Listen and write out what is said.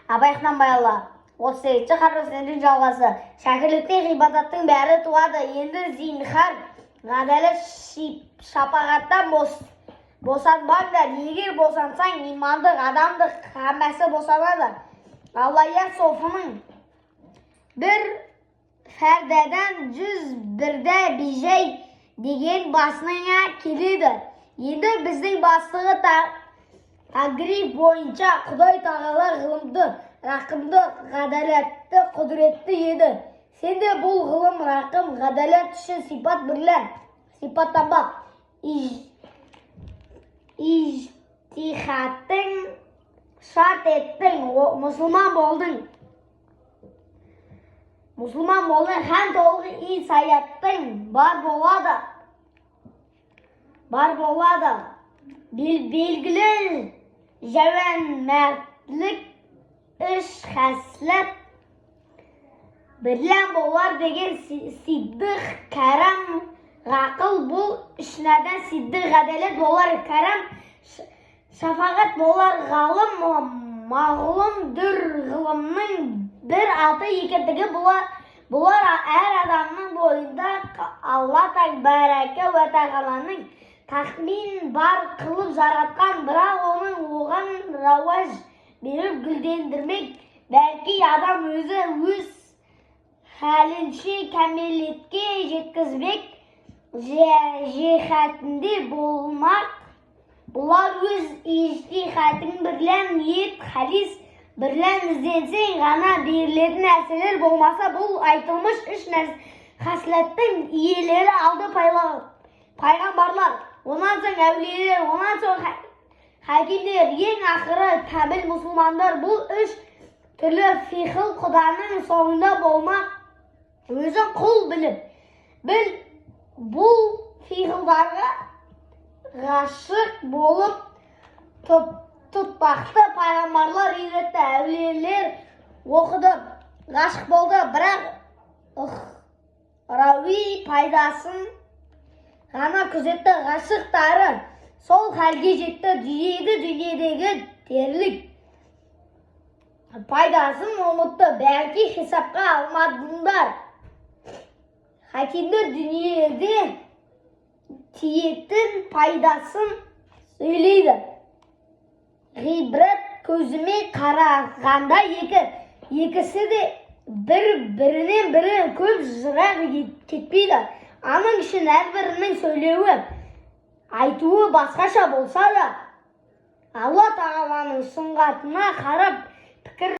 Абайхнан байла. Осы қарғысының жалғасы. Шәкірлікте ғибадаттың бәрі туады. Енді зинхар, ғадалет шапағаттан босанбаңдар. Егер босансаң, имандық, адамдық қамәсі босанады. Аллайяқ софының бір фәрдәден 101-де бейжей деген басыңа келеді. Енді біздің бастығы тағриф бойынша Құдай тағала ғылымды, рақымды, ғадалетті, құдіретті еді. Сенде бұл ғылым, рақым, ғадалет үшін сипат бірлен, сипаттанбақ. Ижтихаттың шарт еттің, мұсылман болдың. Һәм толғы саяттың бар болады. Белгілі жәуәнмәртлік үш хәсләт бірлен болар деген сиддық, кәрам, ғақыл. Бұл үшнәден сиддық, ғадалет болар, кәрам, шафағат болар, ғалым, мағлұм, дүр. Ғылымның бір аты екендігі бұлар әр адамның бойында Алла тәбәрәкә вә тағаланың тахмин бар қылып жаратқан, бірақ оның оған рауаж беріп гүлдендірмек. Бәлки адам өзі өз хәлінше кәмелетке жеткізбек жехәтінде болмақ. Бұлар өз ижтихатын бірлен ниет, хадис бірлен ізденсең ғана берілетін нәрселер болмаса, бұл айтылмыш үш хаслеттің иелері алды пайғамбарлар, онан соң әулиелер, онан соң хакимдер, ең ақыры кәміл мұсылмандар. Бұл үш түрлі фиқыл Құданың соңында болмақ. Өзің құл біл. Бұл фиқылдарға ғашық болып тұтпақты пайғамбарлар үйретті, әулиелер оқыды, ғашық болды, бірақ рауи пайдасын ғана күзетті. Ғашықтары сол хәлге жетті, дүниедегі терлік пайдасын ұмытты, бәлки хисапқа алмадыңдар. Хакимдер дүниеде тиетін пайдасын сөйлейді. Ғибрат көзіме қарағанда екісі де бірінен бірі көп жырақ кетпейді. Аның үшін әрбірінің сөйлеуі, айтуы басқаша болса да, Алла тағаланың сұңғатына қарап пікір